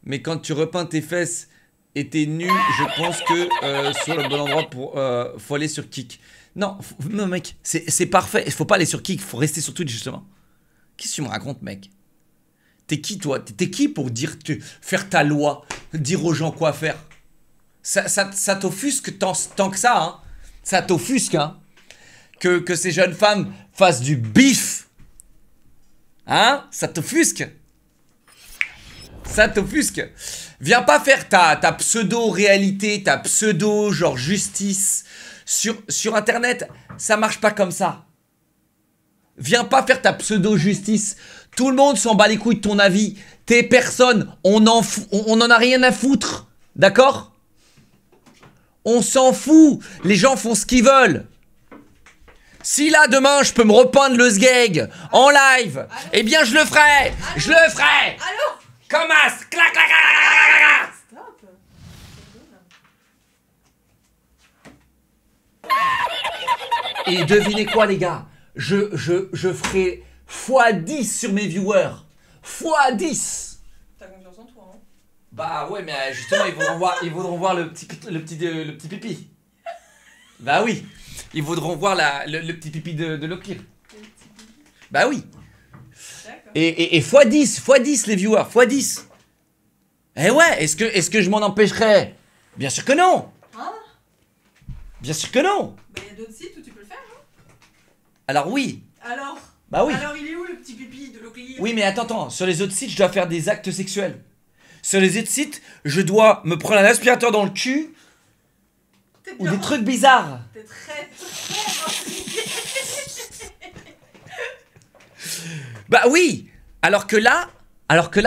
Mais quand tu repeins tes fesses et t'es nu, je pense que sur le bon endroit pour... faut aller sur Kik. Non, mec, c'est parfait. Il faut pas aller sur Kik, il faut rester sur Twitch justement. Qu'est-ce que tu me racontes, mec? T'es qui, toi? T'es qui pour faire ta loi? Dire aux gens quoi faire? Ça t'offusque tant que ça, hein? Ça t'offusque, hein, que ces jeunes femmes fassent du bif. Hein? Ça t'offusque. Ça t'offusque. Viens pas faire ta pseudo-réalité, ta pseudo-genre justice sur Internet. Ça marche pas comme ça. Viens pas faire ta pseudo-justice. Tout le monde s'en bat les couilles de ton avis. T'es personne. On en a rien à foutre. D'accord? On s'en fout. Les gens font ce qu'ils veulent. Si là, demain, je peux me repeindre le sgeg en live, eh bien, je le ferai. Je le ferai. Allô? Comme as. Clac, clac, clac, clac, Stop. clac. Et devinez quoi, les gars? Je ferai x10 sur mes viewers. x10. T'as confiance en toi, hein? Bah ouais, mais justement, ils voudront voir le petit pipi. Bah oui, ils voudront voir le petit pipi de Locklear. Bah oui. Et x10 les viewers, x10. Eh ouais, est-ce que je m'en empêcherais? Bien sûr que non. Hein? Bien sûr que non. Bah y'a d'autres sites où tu peux le faire, non? Alors oui. Alors? Bah oui. Alors il est où le petit pipi de Locklear? Oui, mais attends, sur les autres sites, je dois faire des actes sexuels. Sur les autres sites, je dois me prendre un aspirateur dans le cul ou des trucs bizarres. T'es très intrigué. Bah oui. Alors que là,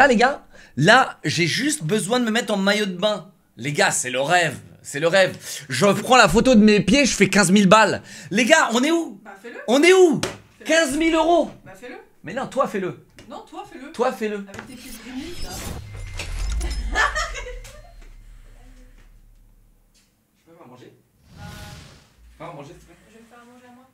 les gars, là, j'ai juste besoin de me mettre en maillot de bain. Les gars, c'est le rêve. C'est le rêve. Je prends la photo de mes pieds, je fais 15 000 balles. Les gars, on est où? Bah fais-le. On est où? 15 000 euros. Bah fais-le. Mais non, toi fais-le. Non, toi fais-le. Toi fais-le. Avec tes pieds de gremlins, là. Je peux faire manger? Faire manger, s'il te plaît. Je vais me faire manger à moi.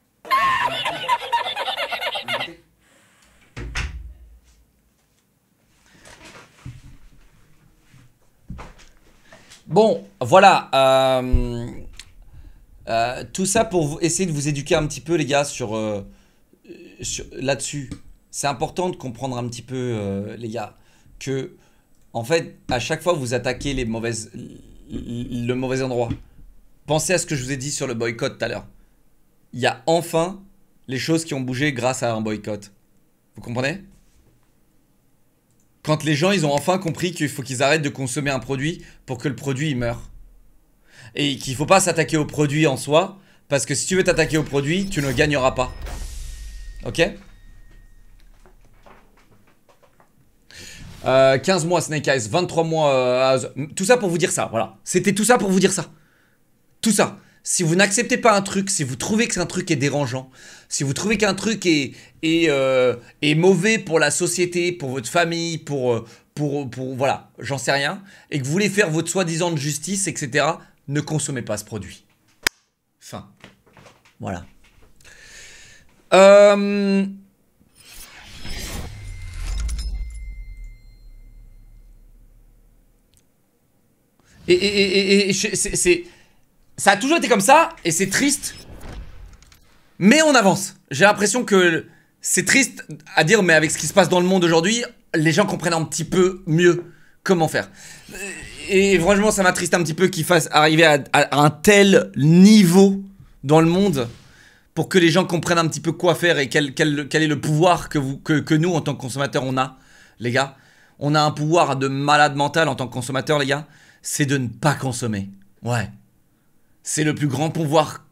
Bon, voilà. Tout ça pour essayer de vous éduquer un petit peu, les gars, là-dessus. C'est important de comprendre un petit peu, les gars, que, en fait, à chaque fois que vous attaquez le mauvais endroit, pensez à ce que je vous ai dit sur le boycott tout à l'heure. Il y a enfin les choses qui ont bougé grâce à un boycott. Vous comprenez? Quand les gens, ils ont enfin compris qu'il faut qu'ils arrêtent de consommer un produit pour que le produit il meure. Et qu'il ne faut pas s'attaquer au produit en soi, parce que si tu veux t'attaquer au produit, tu ne gagneras pas. Ok? 15 mois Snake Eyes, 23 mois... tout ça pour vous dire ça, voilà. C'était tout ça pour vous dire ça. Tout ça. Si vous n'acceptez pas un truc, si vous trouvez que un truc est dérangeant, si vous trouvez qu'un truc est mauvais pour la société, pour votre famille, pour voilà, j'en sais rien, et que vous voulez faire votre soi-disant de justice, etc., ne consommez pas ce produit. Fin. Voilà. Ça a toujours été comme ça, et c'est triste. Mais on avance. J'ai l'impression que c'est triste à dire, mais avec ce qui se passe dans le monde aujourd'hui, les gens comprennent un petit peu mieux comment faire. Et franchement, ça m'attriste un petit peu qu'ils fassent arriver à un tel niveau dans le monde pour que les gens comprennent un petit peu quoi faire et quel est le pouvoir que nous, en tant que consommateurs, on a, les gars. On a un pouvoir de malade mental en tant que consommateur, les gars. C'est de ne pas consommer. Ouais. C'est le plus grand pouvoir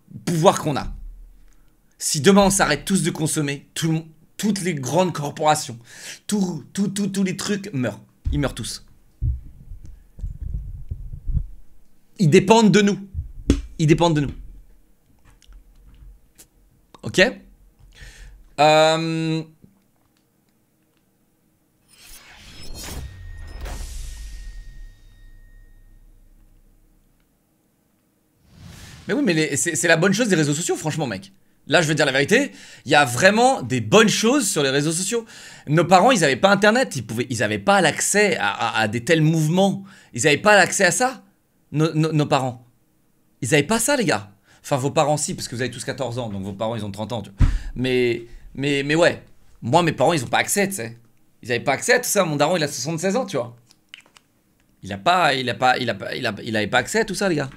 qu'on a. Si demain on s'arrête tous de consommer, toutes les grandes corporations, tous les trucs meurent. Ils meurent tous. Ils dépendent de nous. Ils dépendent de nous. Ok. Mais oui, mais c'est la bonne chose des réseaux sociaux, franchement, mec. Là, je veux dire la vérité, il y a vraiment des bonnes choses sur les réseaux sociaux. Nos parents, ils avaient pas internet, ils avaient pas l'accès à des tels mouvements. Ils avaient pas l'accès à ça, nos parents. Ils avaient pas ça, les gars. Enfin, vos parents, si, parce que vous avez tous 14 ans, donc vos parents, ils ont 30 ans, tu vois. Mais ouais, moi, mes parents, ils ont pas accès, tu sais. Ils avaient pas accès à tout ça. Mon daron, il a 76 ans, tu vois. Il avait pas accès à tout ça, les gars.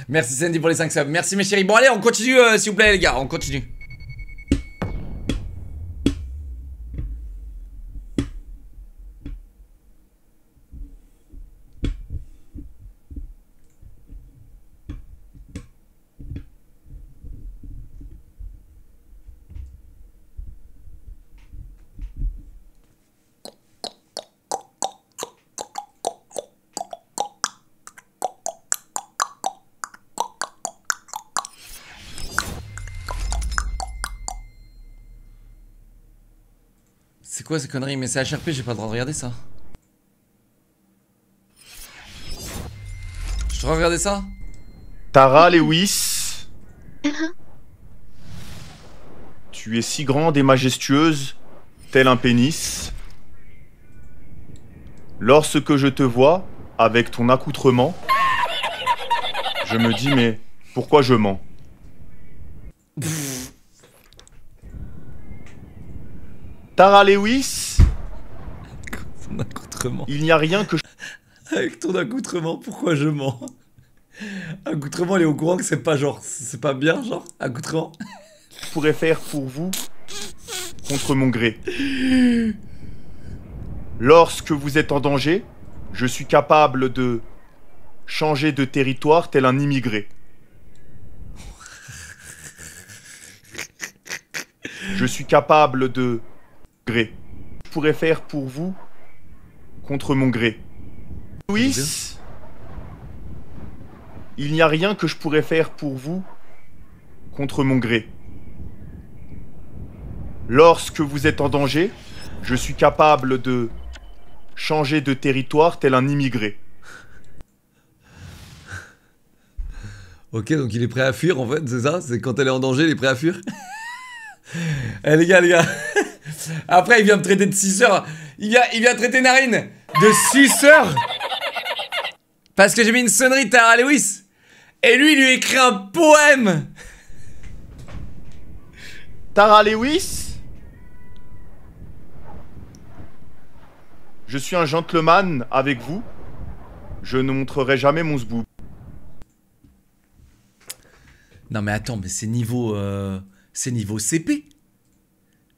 Merci Sandy pour les 5 subs. Merci mes chéris. Bon allez, on continue s'il vous plaît les gars, on continue. C'est quoi ces conneries? Mais c'est HRP, j'ai pas le droit de regarder ça. Je dois regarder ça? Tara Lewis, tu es si grande et majestueuse, tel un pénis. Lorsque je te vois, avec ton accoutrement, je me dis mais pourquoi je mens? Tara Lewis, Ton accoutrement. il n'y a rien que je Avec ton accoutrement, pourquoi je mens? Accoutrement, il est au courant que c'est pas genre, c'est pas bien, genre, accoutrement. pourrais faire pour vous contre mon gré. Lorsque vous êtes en danger, je suis capable de changer de territoire tel un immigré. Je suis capable de gré. Je pourrais faire pour vous contre mon gré. Louis, il n'y a rien que je pourrais faire pour vous contre mon gré. Lorsque vous êtes en danger, je suis capable de changer de territoire tel un immigré. Ok, donc il est prêt à fuir en fait, c'est ça? C'est quand elle est en danger, il est prêt à fuir? Eh les gars. Après, il vient me traiter de suceur. Il vient traiter Narine de suceur. Parce que j'ai mis une sonnerie de Tara Lewis. Et lui, il lui écrit un poème. Tara Lewis, je suis un gentleman avec vous. Je ne montrerai jamais mon zboob. Non mais attends, mais c'est niveau CP.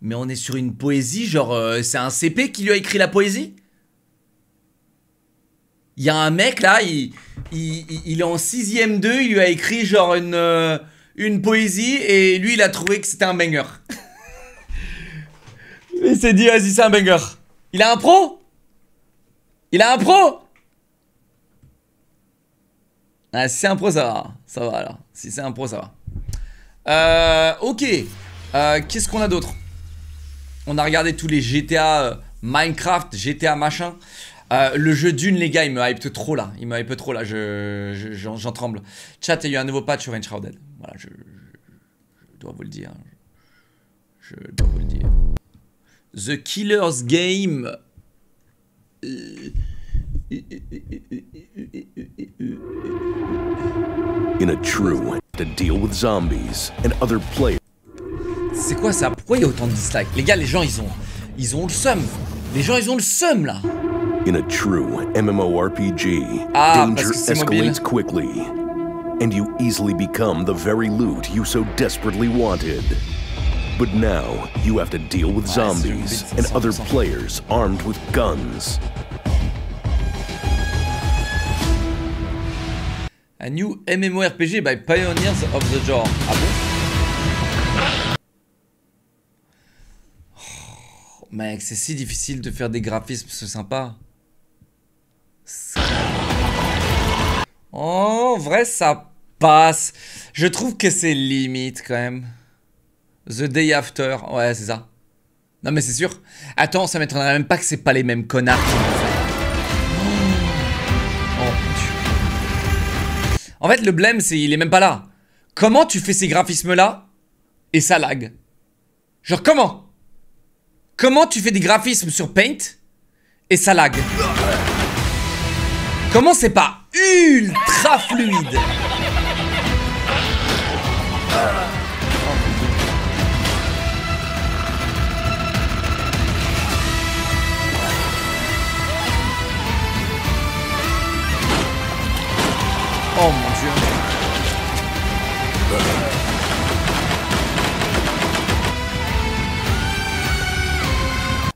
Mais on est sur une poésie, genre c'est un CP qui lui a écrit la poésie. Il y a un mec là, il est en 6ème 2, il lui a écrit genre une poésie et lui il a trouvé que c'était un banger. Il s'est dit vas-y c'est un banger. Il a un pro. Il a un pro. Ah, si c'est un pro ça va, alors. Si c'est un pro ça va. Ok. Qu'est-ce qu'on a d'autre? On a regardé tous les GTA Minecraft, GTA machin. Le jeu Dune, les gars, il me hype trop là. Il me hype trop là, j'en tremble. Chat, il y a eu un nouveau patch sur Enshrouded. Voilà, je dois vous le dire. Je dois vous le dire. The Killer's Game. In a true to deal with zombies and other players. C'est quoi ça? Pourquoi il y a autant de dislikes? Les gars, les gens ils ont le seum. Les gens ils ont le seum là. In a true MMORPG, Ah, danger parce que c'est mobile. escalates quickly, and you easily become the very loot you so desperately wanted. But now, you have to deal with zombies c'est and other 100%. players armed with guns. A new MMORPG by Pioneers of the Genre. Ah bon? Oh, mec, c'est si difficile de faire des graphismes, c'est sympa. Oh, en vrai, ça passe. Je trouve que c'est limite quand même. The Day After. Ouais, c'est ça. Non, mais c'est sûr. Attends, ça m'étonnerait même pas que c'est pas les mêmes connards qui l'ont fait. Oh, mon Dieu. En fait, le blême, c'est il est même pas là. Comment tu fais ces graphismes-là et ça lag? Genre, comment? Comment tu fais des graphismes sur Paint et ça lag? Comment c'est pas ultra fluide? Oh mon Dieu.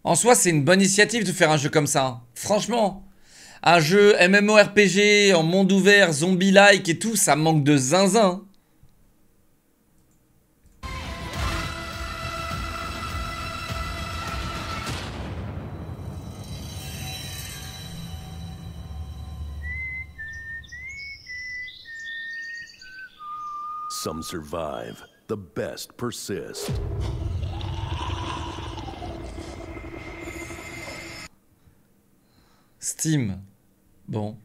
En soi, c'est une bonne initiative de faire un jeu comme ça. Hein. Franchement, un jeu MMORPG en monde ouvert, zombie-like et tout, ça manque de zinzin. Some survive, the best persist. Steam. Bon.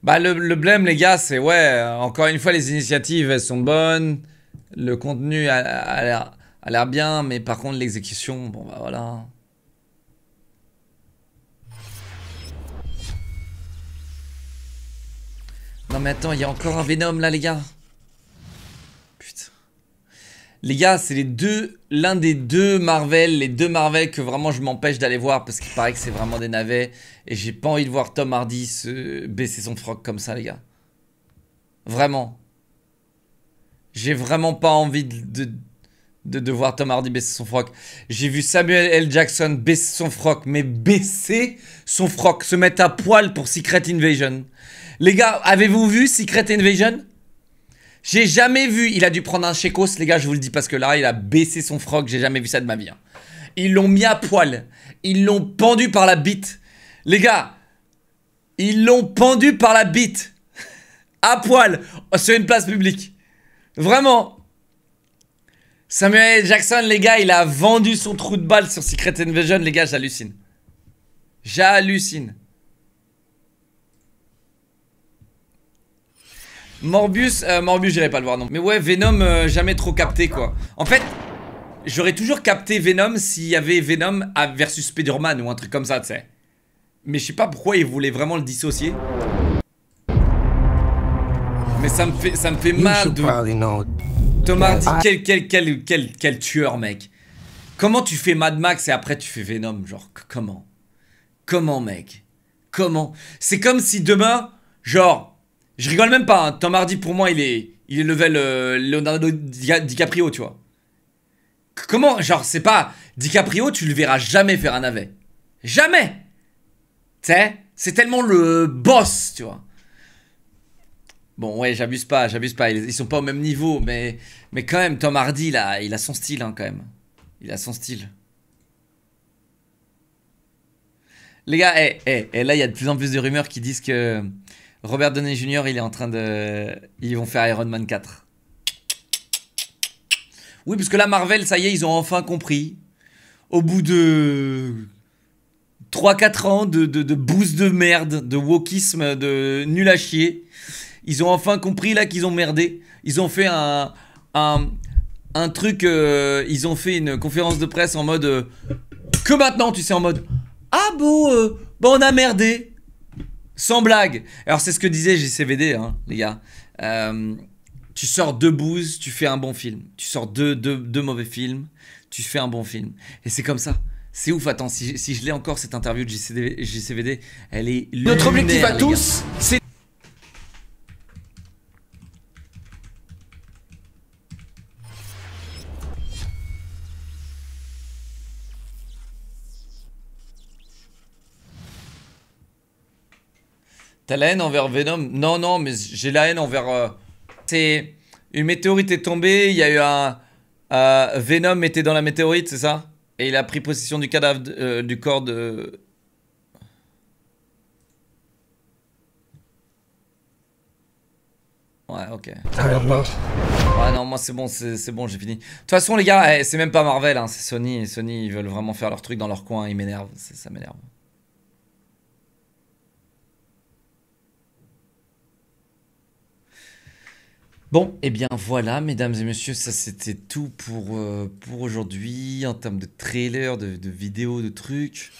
Bah le blême les gars c'est ouais, encore une fois les initiatives elles sont bonnes, le contenu a l'air bien, mais par contre l'exécution, bon bah voilà. Non mais attends, il y a encore un Venom là les gars. Putain. Les gars, c'est l'un des deux Marvel, les deux Marvel que vraiment je m'empêche d'aller voir parce qu'il paraît que c'est vraiment des navets et j'ai pas envie de voir Tom Hardy baisser son froc comme ça les gars. Vraiment. J'ai vraiment pas envie de voir Tom Hardy baisser son froc. J'ai vu Samuel L. Jackson baisser son froc, mais baisser son froc, se mettre à poil pour Secret Invasion. Les gars, avez-vous vu Secret Invasion? J'ai jamais vu, il a dû prendre un chécos, les gars, je vous le dis, parce que là, il a baissé son froc, j'ai jamais vu ça de ma vie. Hein. Ils l'ont mis à poil, ils l'ont pendu par la bite. Les gars, ils l'ont pendu par la bite. À poil, sur une place publique. Vraiment. Samuel L. Jackson, les gars, il a vendu son trou de balle sur Secret Invasion, les gars, j'hallucine. J'hallucine. Morbius, j'irai pas le voir non. Mais ouais, Venom, jamais trop capté quoi. En fait, j'aurais toujours capté Venom s'il y avait Venom versus Spider-Man ou un truc comme ça, tu sais. Mais je sais pas pourquoi ils voulaient vraiment le dissocier. Mais ça me fait mal de... Tom Hardy, quel tueur, mec. Comment tu fais Mad Max et après tu fais Venom? Genre, comment? Comment, mec? Comment? C'est comme si demain, genre... Je rigole même pas, hein. Tom Hardy pour moi il est level Leonardo DiCaprio, tu vois. Comment, genre c'est pas DiCaprio, tu le verras jamais faire un navet. Jamais. Tu sais, c'est tellement le boss, tu vois. Bon ouais, j'abuse pas, ils sont pas au même niveau, mais quand même Tom Hardy là, il a son style hein, quand même. Il a son style. Les gars, là il y a de plus en plus de rumeurs qui disent que Robert Downey Jr. il est en train de... Ils vont faire Iron Man 4. Oui, parce que là, Marvel, ça y est, ils ont enfin compris. Au bout de 3-4 ans de boost de merde, de wokisme, de nul à chier, ils ont enfin compris là qu'ils ont merdé. Ils ont fait un un truc, ils ont fait une conférence de presse en mode que maintenant, tu sais, en mode ah bon, on a merdé. Sans blague. Alors c'est ce que disait JCVD, hein, les gars. Tu sors 2 bouses, tu fais un bon film. Tu sors deux mauvais films, tu fais un bon film. Et c'est comme ça. C'est ouf, attends, si je l'ai encore cette interview de JCVD, elle est lunaire. Notre objectif à tous, c'est... T'as la haine envers Venom? Non, non, mais j'ai la haine envers... C'est... Une météorite est tombée, il y a eu un... Venom était dans la météorite, c'est ça? Et il a pris possession du cadavre, du corps de... Ouais, ok. Ouais, non, moi c'est bon, j'ai fini. De toute façon, les gars, c'est même pas Marvel, hein, c'est Sony. Et Sony, ils veulent vraiment faire leur truc dans leur coin, ils m'énervent, ça m'énerve. Bon, et bien voilà, mesdames et messieurs, ça c'était tout pour aujourd'hui en termes de trailer, de vidéos, de trucs.